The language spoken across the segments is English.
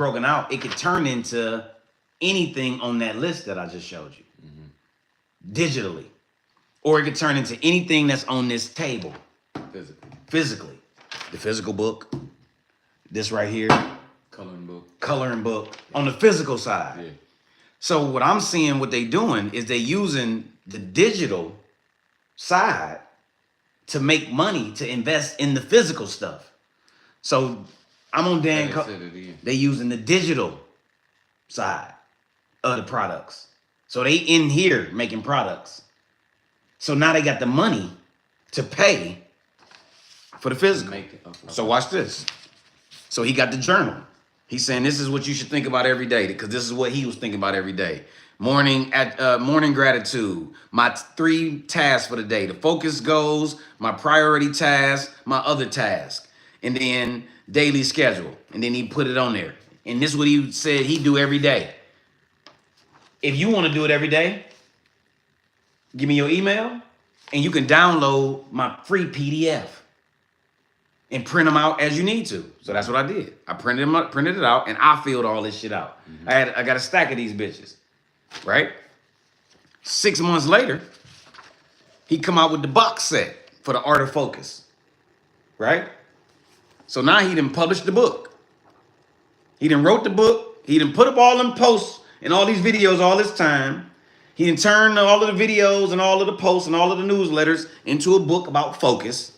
broken out, it could turn into anything on that list that I just showed you digitally, or it could turn into anything that's on this table physically. The physical book, this right here, coloring book on the physical side. Yeah. So what I'm seeing, what they doing is they using the digital side to make money to invest in the physical stuff. So I'm on Dan. They using the digital side of the products. So they in here making products. So now they got the money to pay for the physical. So watch this. So he got the journal. He's saying this is what you should think about every day, because this is what he was thinking about every day. Morning gratitude, my 3 tasks for the day, the focus goals, my priority task, my other task, and then daily schedule. And then he put it on there. And this is what he said he do every day. If you want to do it every day, give me your email and you can download my free PDF and print them out as you need to. So that's what I did. I printed it out, and I filled all this shit out. I got a stack of these bitches, right? 6 months later, he come out with the box set for the Art of Focus, right? So now he done published the book. He done wrote the book. He done put up all them posts and all these videos all this time. He done turned all of the videos and all of the posts and all of the newsletters into a book about focus.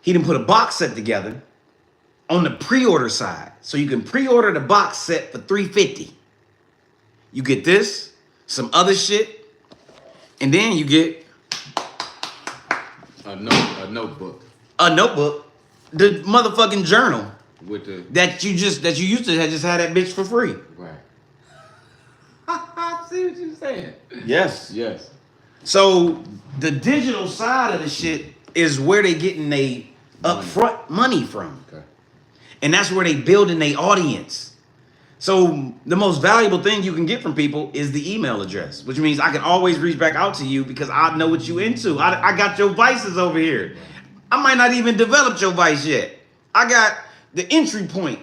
He done put a box set together on the pre-order side. So you can pre-order the box set for $350. You get this, some other shit, and then you get a notebook. A notebook. The motherfucking journal with the that you used to have just had that bitch for free. Right. I see what you're saying. Yes. Yes. So the digital side of the shit is where they getting they upfront money from. Okay. And that's where they building their audience. So the most valuable thing you can get from people is the email address, which means I can always reach back out to you because I know what you into. I got your vices over here. I might not even develop your vice yet. I got the entry point.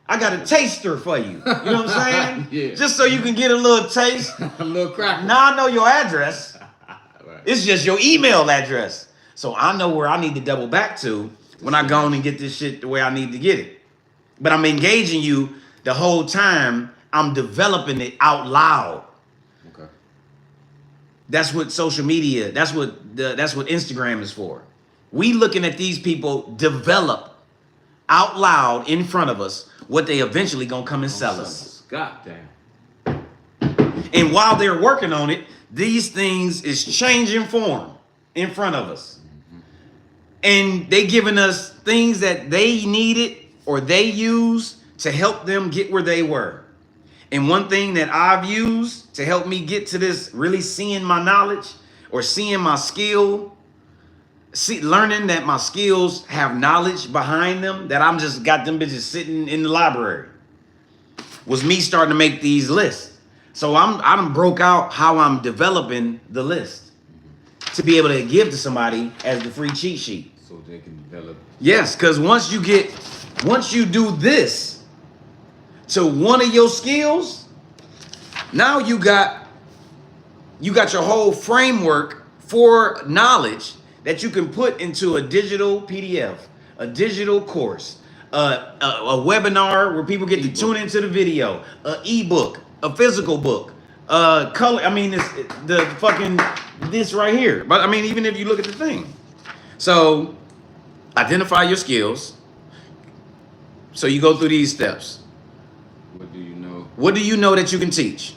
I got a taster for you. You know what I'm saying? Yeah. Just so you can get a little taste. A little cracker. Now I know your address. Right. It's just your email address. So I know where I need to double back to when I go on and get this shit the way I need to get it. But I'm engaging you the whole time. I'm developing it out loud. Okay. That's what social media, that's what Instagram is for. We looking at these people develop out loud in front of us what they eventually gonna come and sell us. God damn. And while they're working on it, these things is changing form in front of us. And they giving us things that they needed or they use to help them get where they were. And one thing that I've used to help me get to this, really seeing my knowledge or seeing my skill, learning that my skills have knowledge behind them, that I'm just got them bitches sitting in the library, was me starting to make these lists. So I done broke out how I'm developing the list to be able to give to somebody as the free cheat sheet. So they can develop. Yes, because once you do this to one of your skills, now you got your whole framework for knowledge that you can put into a digital PDF, a digital course, a webinar where people get to tune into the video, an ebook, a physical book, color. I mean, it's the fucking this right here. But I mean, even if you look at the thing, so identify your skills. So you go through these steps. What do you know? What do you know that you can teach?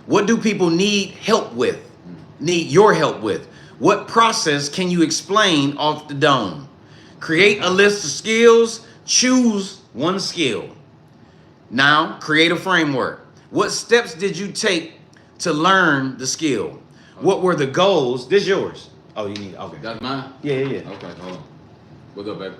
What do people need help with? Need your help with? What process can you explain off the dome? Create a list of skills. Choose one skill. Now, create a framework. What steps did you take to learn the skill? What were the goals? This yours. Oh, you need, okay. That's mine? Yeah. Okay, hold on. What's up, baby?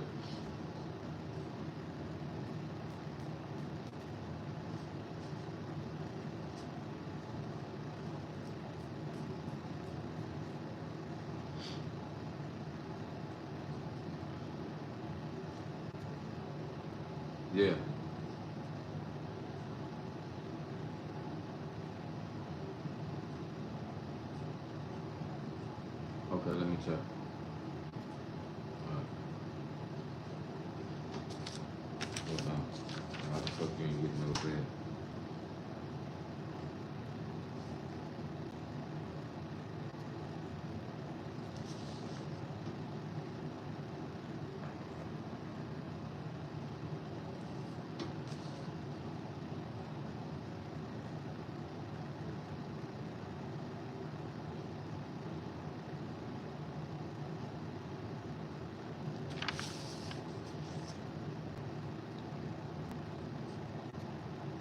Yeah. the chat. Alright. Hold on. How the fuck you ain't getting no bed?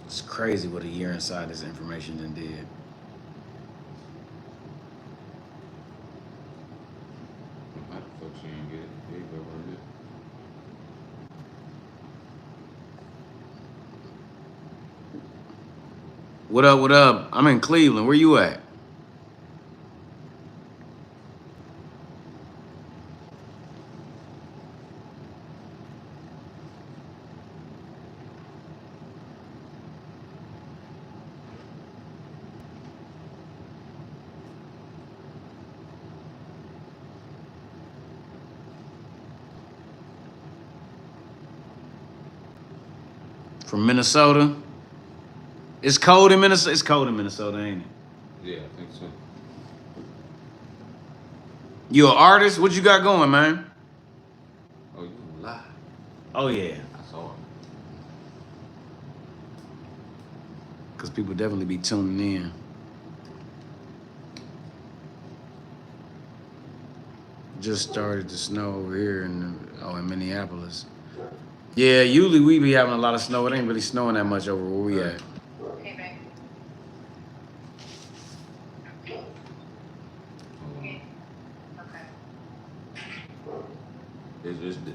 It's crazy what a year inside this information done did. How the fuck she ain't get it? There you go, right here. What up, what up? I'm in Cleveland. Where you at? From Minnesota? It's cold in Minnesota. It's cold in Minnesota, ain't it? Yeah, I think so. You an artist? What you got going, man? Oh, you lie. Oh yeah. I saw it. Cause people definitely be tuning in. Just started to snow over here in Minneapolis. Yeah, usually we be having a lot of snow. It ain't really snowing that much over where we at. Hey, babe. Hold on. Okay.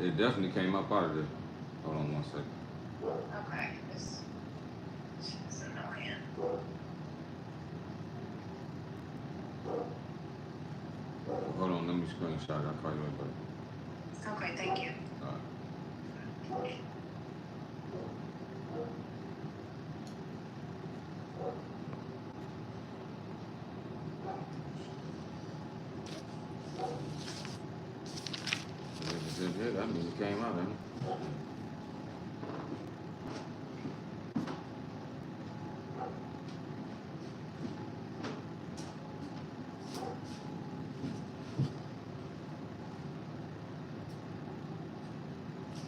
It definitely came up out of there. Hold on 1 second. Okay. This is annoying. Hold on, let me screenshot. I'll call you right back. Okay, thank you. Alright. Yeah, that means it came out, ain't it?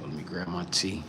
Let me grab my tea.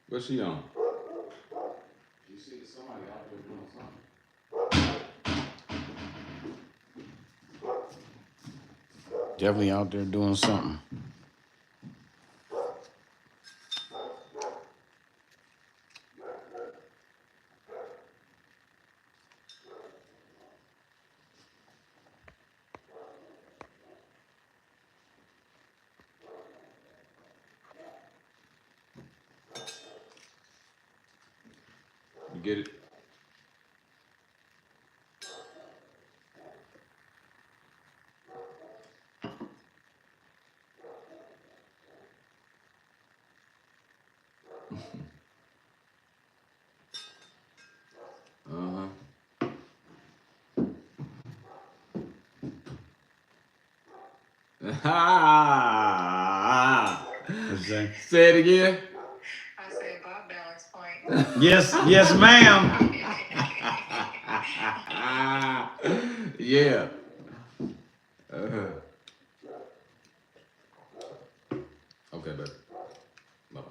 What's she on? You see that somebody out there doing something? Definitely out there doing something. You get it? Uh-huh. What's that? Say it again. I said Bob balance point. Yes, yes, ma'am. Yeah. Uh-huh. Okay, baby. Bye-bye.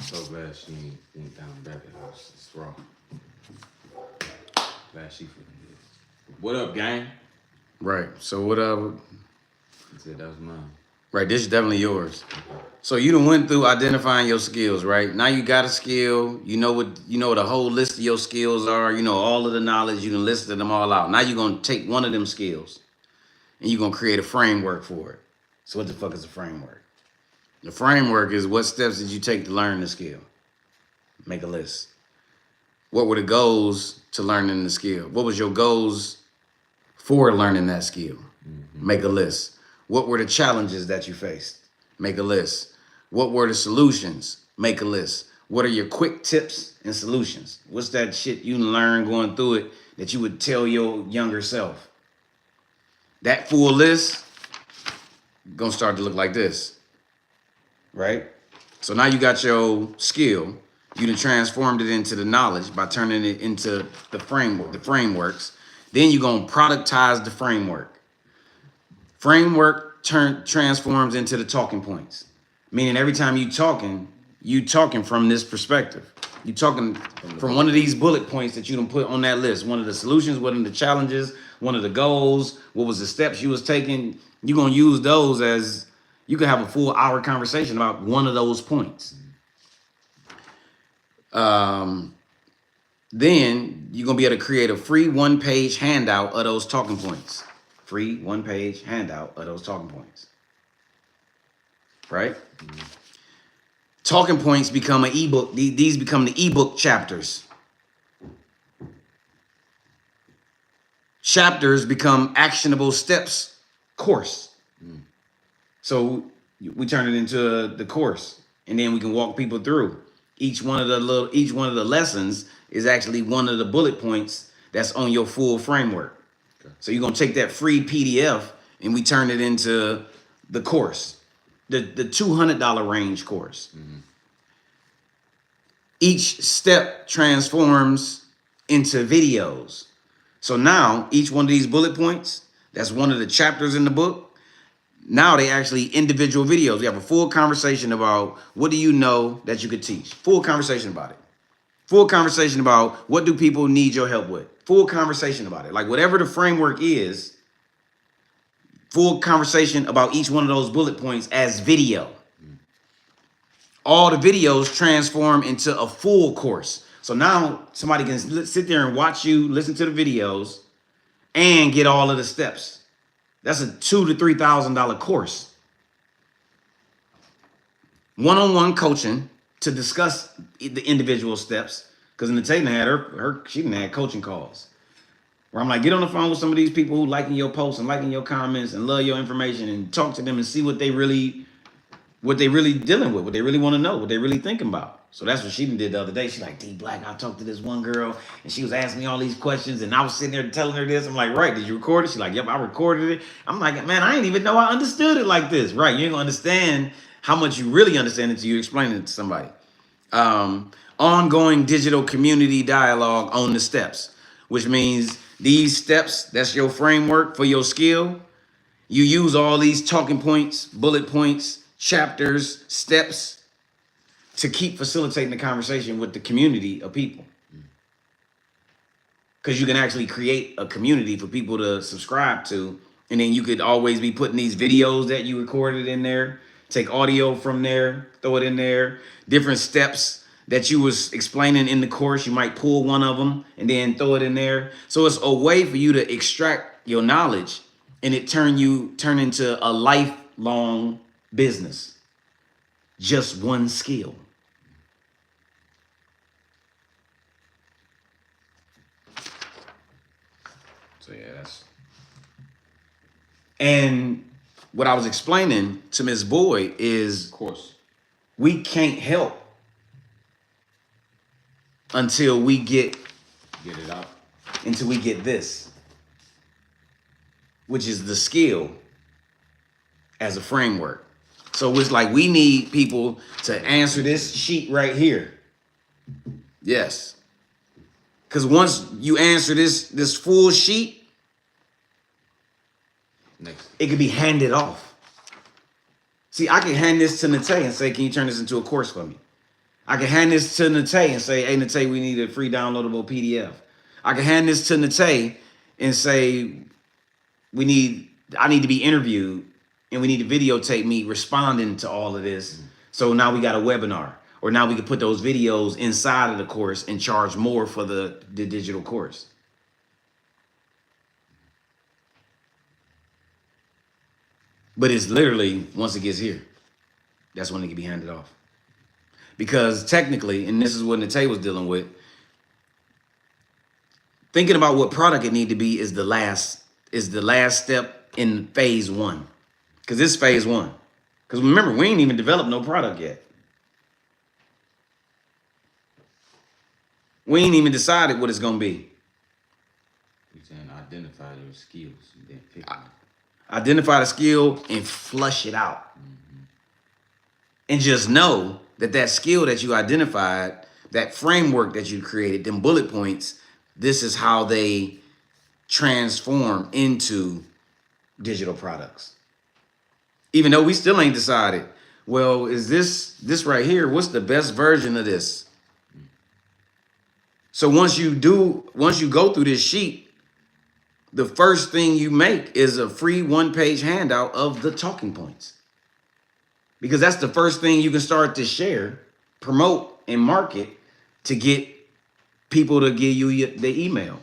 so glad she ain't went down back at house. It's raw. Glad she fucking did. What up, gang? Right. So what He said that was mine. right, this is definitely yours. So you done went through identifying your skills, right? Now you got a skill, you know what the whole list of your skills are, you know all of the knowledge, you done listed them all out. Now you're gonna take one of them skills and you're gonna create a framework for it. So what the fuck is a framework? The framework is what steps did you take to learn the skill? Make a list. What were the goals to learning the skill? What was your goals for learning that skill? Make a list. What were the challenges that you faced? Make a list. What were the solutions? Make a list. What are your quick tips and solutions? What's that shit you learned going through it that you would tell your younger self? That full list gonna start to look like this, right? So now you got your skill. You done transformed it into the knowledge by turning it into the framework, the frameworks. Then you're gonna productize the framework. Framework transforms into the talking points. Meaning every time you talking from this perspective. You talking from one of these bullet points that you done put on that list. One of the solutions, one of the challenges, one of the goals, what was the steps you was taking. You're gonna use those as you can have a full hour conversation about one of those points. Then you're gonna be able to create a free one-page handout of those talking points. Free one-page handout of those talking points. Right? Talking points become an ebook. These become the ebook chapters. Chapters become actionable steps course. So we turn it into the course, and then we can walk people through. Each one of the lessons is actually one of the bullet points that's on your full framework. Okay. So you're gonna take that free PDF and we turn it into the course, the $200 range course. Mm-hmm. Each step transforms into videos. So now each one of these bullet points, that's one of the chapters in the book. Now they actually individual videos. We have a full conversation about what do you know that you could teach. Full conversation about it. Full conversation about what do people need your help with. Full conversation about it. Like whatever the framework is, full conversation about each one of those bullet points as video. All the videos transform into a full course. So now somebody can sit there and watch you, listen to the videos, and get all of the steps. That's a $2,000 to $3,000 course. One-on-one coaching to discuss the individual steps. Because Natalia had she didn't have coaching calls. Where I'm like, get on the phone with some of these people who liking your posts and liking your comments and love your information and talk to them and see what they really dealing with, what they really want to know, what they really thinking about. So that's what she did the other day. She's like, D Black, I talked to this one girl and she was asking me all these questions and I was sitting there telling her this. I'm like, right, did you record it? She's like, yep, I recorded it. I'm like, man, I didn't even know I understood it like this. Right, you ain't gonna understand how much you really understand until you explain it to somebody. Ongoing digital community dialogue on the steps, which means these steps, that's your framework for your skill. You use all these talking points, bullet points, chapters, steps to keep facilitating the conversation with the community of people. Because you can actually create a community for people to subscribe to. And then you could always be putting these videos that you recorded in there, take audio from there, throw it in there, different steps that you was explaining in the course. You might pull one of them and then throw it in there. So it's a way for you to extract your knowledge and it turn into a lifelong business. Just one skill. So yeah, and what I was explaining to Ms. Boyd is, of course, we can't help until we get it out. Until we get this, which is the skill as a framework. So it's like we need people to answer this sheet right here. Yes. Because once you answer this full sheet, next, it could be handed off. See, I can hand this to Nate and say, can you turn this into a course for me? I can hand this to Nate and say, hey, Nate, we need a free downloadable PDF. I can hand this to Nate and say, I need to be interviewed and we need to videotape me responding to all of this. So now we got a webinar, or now we can put those videos inside of the course and charge more for the digital course. But it's literally, once it gets here, that's when it can be handed off. Because technically, and this is what Nate was dealing with, thinking about what product it need to be is the last step in phase 1. Because this is phase 1. Because remember, we ain't even developed no product yet. We ain't even decided what it's gonna be. You're saying identify your skills and then pick them. Identify the skill and flush it out. And just know that skill that you identified, that framework that you created, them bullet points, this is how they transform into digital products. Even though we still ain't decided, well, is this right here, what's the best version of this? So once you go through this sheet, the first thing you make is a free 1-page handout of the talking points. Because that's the first thing you can start to share, promote, and market to get people to give you the email.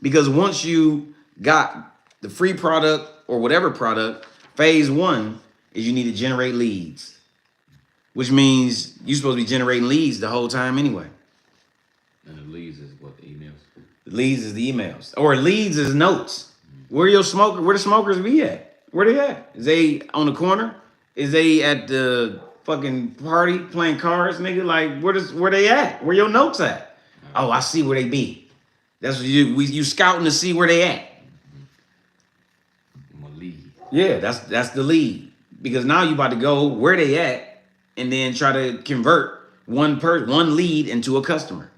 Because once you got the free product or whatever product, phase 1 is you need to generate leads, which means you're supposed to be generating leads the whole time anyway. And the leads is what, the emails? The leads is the emails, or leads is notes. Where the smokers be at? Where they at? Is they on the corner? Is they at the fucking party playing cards, nigga? Like, where they at? Where your notes at? Oh, I see where they be. That's what you scouting to see where they at. I'm a lead. Yeah, that's the lead. Because now you about to go where they at and then try to convert one lead into a customer.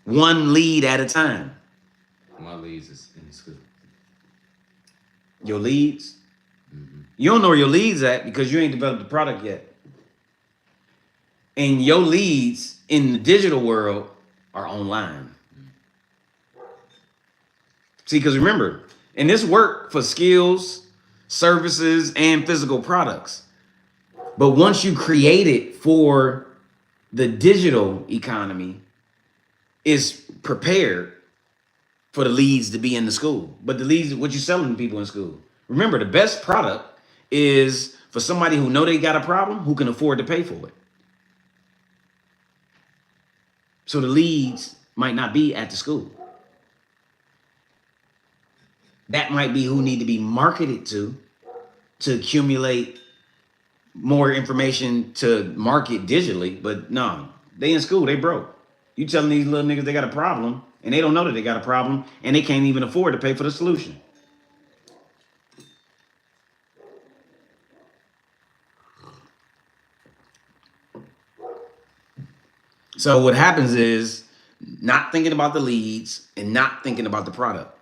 One lead at a time. My leads is in the school. Your leads? You don't know where your leads at because you ain't developed the product yet. And your leads in the digital world are online. See, because remember, and this work for skills, services, and physical products. But once you create it for the digital economy, it's prepared for the leads to be in the school. But the leads, what you selling to people in school. Remember, the best product is for somebody who know they got a problem, who can afford to pay for it. So the leads might not be at the school. That might be who need to be marketed to accumulate more information to market digitally. But no, they in school, they broke. You telling these little niggas they got a problem and they don't know that they got a problem and they can't even afford to pay for the solution. So what happens is not thinking about the leads and not thinking about the product.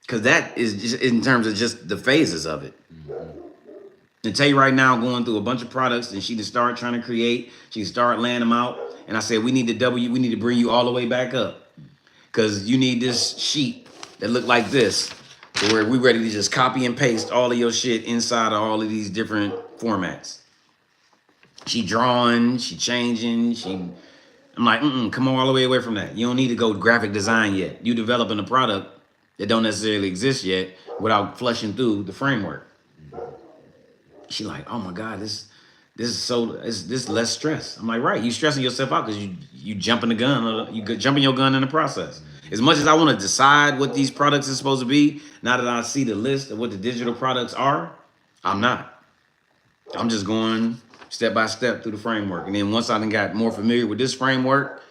Because that is just in terms of just the phases of it. To tell you right now, going through a bunch of products and she can start trying to create, she can start laying them out. And I said, we need to bring you all the way back up. Because you need this sheet that look like this, to where we ready to just copy and paste all of your shit inside of all of these different formats. She drawing, she changing, I'm like, come on all the way away from that. You don't need to go graphic design yet. You developing a product that don't necessarily exist yet without flushing through the framework. She like, oh my God, this is less stress. I'm like, right, you stressing yourself out because you jumping the gun, you jumping your gun in the process. As much as I want to decide what these products are supposed to be, now that I see the list of what the digital products are, I'm not. I'm just going step by step through the framework. And then once I done got more familiar with this framework,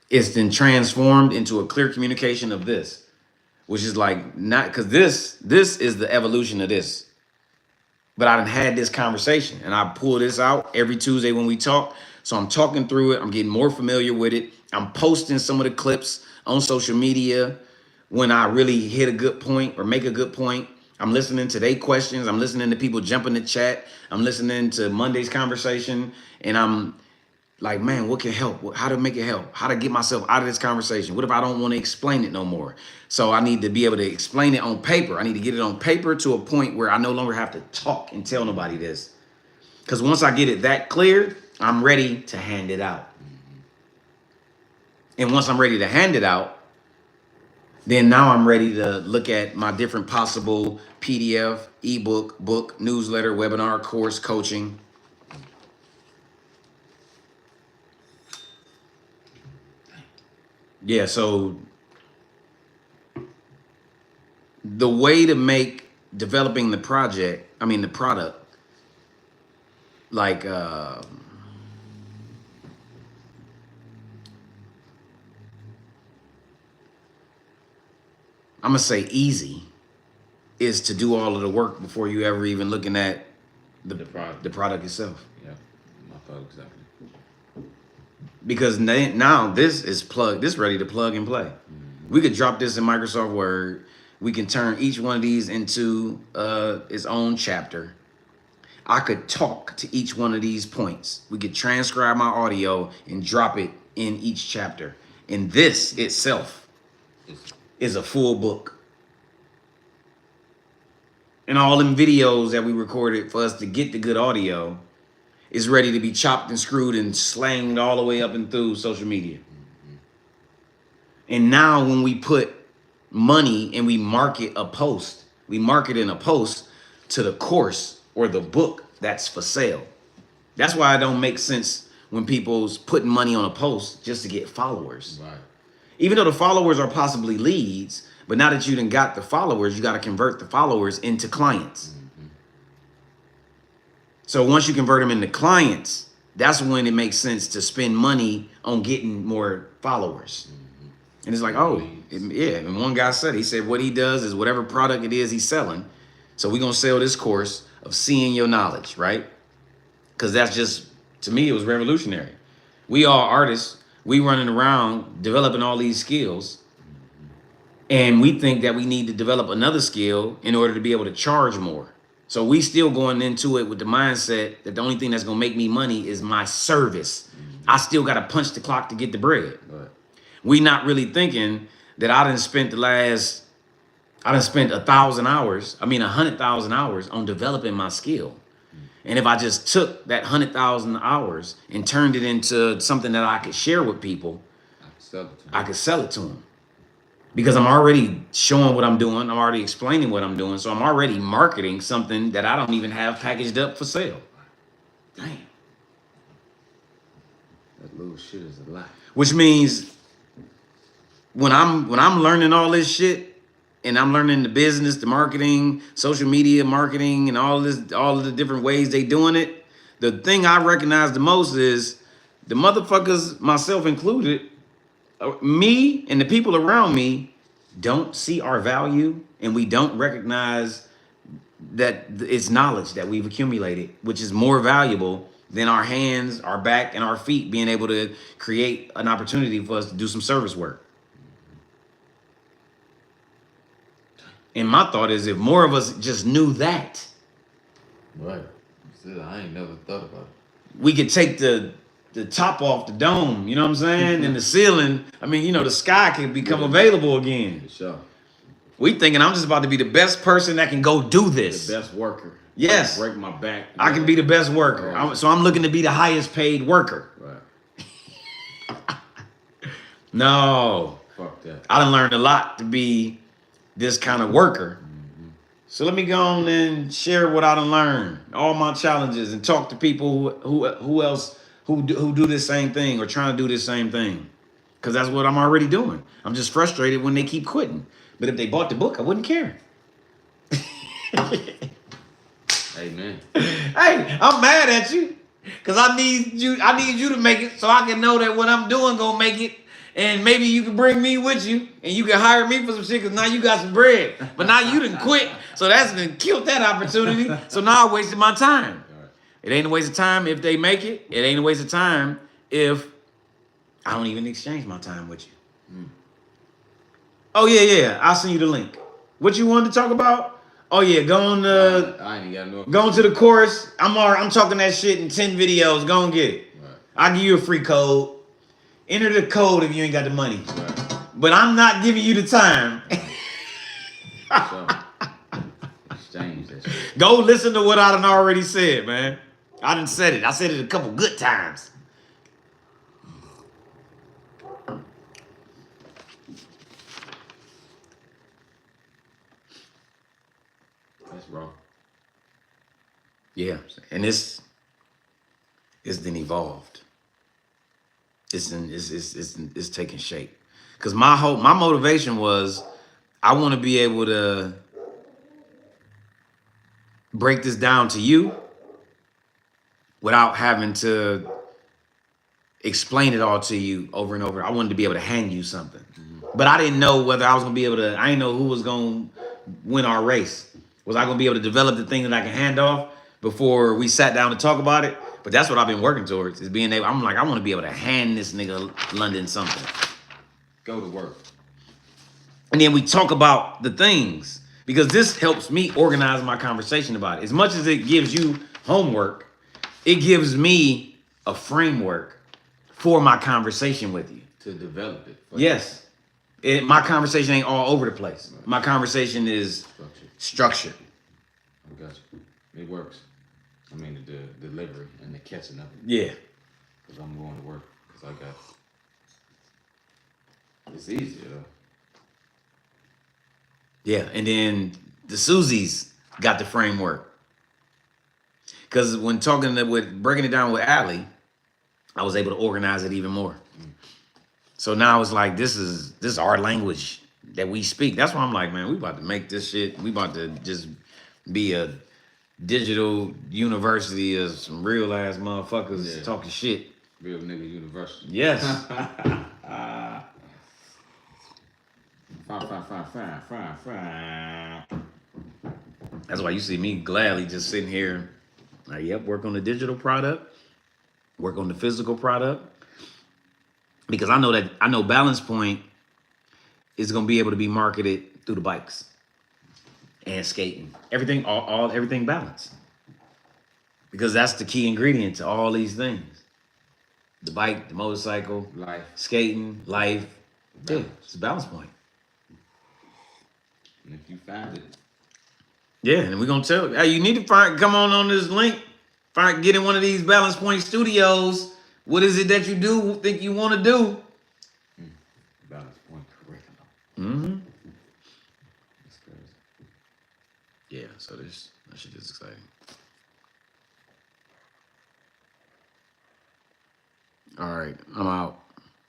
it's then transformed into a clear communication of this, which is like not, because this is the evolution of this. But I done had this conversation and I pull this out every Tuesday when we talk. So I'm talking through it. I'm getting more familiar with it. I'm posting some of the clips on social media when I really hit a good point or make a good point. I'm listening to their questions. I'm listening to people jump in the chat. I'm listening to Monday's conversation, and I'm Like, man, what can help? How to make it help? How to get myself out of this conversation? What if I don't want to explain it no more? So I need to be able to explain it on paper. I need to get it on paper to a point where I no longer have to talk and tell nobody this. Because once I get it that clear, I'm ready to hand it out. And once I'm ready to hand it out, then now I'm ready to look at my different possible PDF, ebook, book, newsletter, webinar, course, coaching. Yeah, so the way to make developing the product, like, I'm gonna say easy, is to do all of the work before you ever even looking at the product itself. Yeah, I thought exactly. Because now this is ready to plug and play. We could drop this in Microsoft Word. We can turn each one of these into its own chapter. I could talk to each one of these points. We could transcribe my audio and drop it in each chapter. And this itself is a full book. And all them videos that we recorded for us to get the good audio is ready to be chopped and screwed and slanged all the way up and through social media. And now when we put money and we market in a post to the course or the book that's for sale. That's why it don't make sense when people's putting money on a post just to get followers. Right. Even though the followers are possibly leads, but now that you done got the followers, you got to convert the followers into clients. So once you convert them into clients, that's when it makes sense to spend money on getting more followers. And it's like, oh, yeah. And one guy said, what he does is whatever product it is he's selling. So we're going to sell this course of seeing your knowledge, right? Because that's just, to me, it was revolutionary. We all artists, we running around developing all these skills. And we think that we need to develop another skill in order to be able to charge more. So we still going into it with the mindset that the only thing that's going to make me money is my service. I still got to punch the clock to get the bread. Right. We not really thinking that I done spent 1,000 hours, 100,000 hours on developing my skill. And if I just took that 100,000 hours and turned it into something that I could share with people, I could sell it to them. Because I'm already showing what I'm doing. I'm already explaining what I'm doing. So I'm already marketing something that I don't even have packaged up for sale. Damn. That little shit is a lot. Which means when I'm learning all this shit and I'm learning the business, the marketing, social media marketing, and all of the different ways they doing it, the thing I recognize the most is the motherfuckers, myself included, me and the people around me don't see our value, and we don't recognize that it's knowledge that we've accumulated, which is more valuable than our hands, our back, and our feet being able to create an opportunity for us to do some service work. And my thought is, if more of us just knew that, Right. I ain't never thought about it. we could take the top off the dome, you know what I'm saying? And the ceiling, the sky could become available again. For sure. We thinking I'm just about to be the best person that can go do this. The best worker. Yes. Break my back. I can be the best worker. Oh. So I'm looking to be the highest paid worker. Right. No. Fuck that. I done learned a lot to be this kind of worker. So let me go on and share what I done learned, all my challenges, and talk to people who do this same thing or trying to do this same thing. Because that's what I'm already doing. I'm just frustrated when they keep quitting. But if they bought the book, I wouldn't care. Hey, man. Hey, I'm mad at you. Because I need you to make it so I can know that what I'm doing gonna make it. And maybe you can bring me with you and you can hire me for some shit because now you got some bread. But now you done quit. So that's done killed that opportunity. So now I wasted my time. It ain't a waste of time if they make it. It ain't a waste of time if I don't even exchange my time with you. Oh, yeah. I'll send you the link. What you wanted to talk about? Oh, yeah. Go on I ain't got no. go on to the course. I'm talking that shit in 10 videos. Go and get it. Right. I'll give you a free code. Enter the code if you ain't got the money. Right. But I'm not giving you the time. So, exchange that shit. Go listen to what I done already said, man. I done said it. I said it a couple good times. That's raw. Yeah, and it's then evolved. It's taking shape. Cause my motivation was I want to be able to break this down to you without having to explain it all to you over and over. I wanted to be able to hand you something. But I didn't know whether I was gonna be able to, I didn't know who was gonna win our race. Was I gonna be able to develop the thing that I can hand off before we sat down to talk about it? But that's what I've been working towards, is being able, I'm like, I wanna be able to hand this nigga London something. Go to work. And then we talk about the things, because this helps me organize my conversation about it. As much as it gives you homework, it gives me a framework for my conversation with you. To develop it. Yes. My conversation ain't all over the place. My conversation is Structure. structured. I got you. It works. I mean, the delivery and the catching up. Yeah. Because I'm going to work. Because I got. It's easier, though. Yeah. And then the Susies got the framework. Because when breaking it down with Allie, I was able to organize it even more. So now it's like, this is our language that we speak. That's why I'm like, man, we about to make this shit. We about to just be a digital university of some real ass motherfuckers talking shit. Real nigga university. Yes. Fine. That's why you see me gladly just sitting here. Like, yep, work on the digital product, work on the physical product. Because I know Balance Point is gonna be able to be marketed through the bikes and skating. Everything, everything balanced. Because that's the key ingredient to all these things. The bike, the motorcycle, Life. skating, life. Yeah, Balance. it's a Balance Point. And if you find it, Yeah, and we're gonna tell you, hey, you need to come on this link, get in one of these Balance Point studios. What is it that you think you want to do? Balance Point curriculum. Mm-hmm. That's crazy. Yeah, so that shit is exciting. All right, I'm out.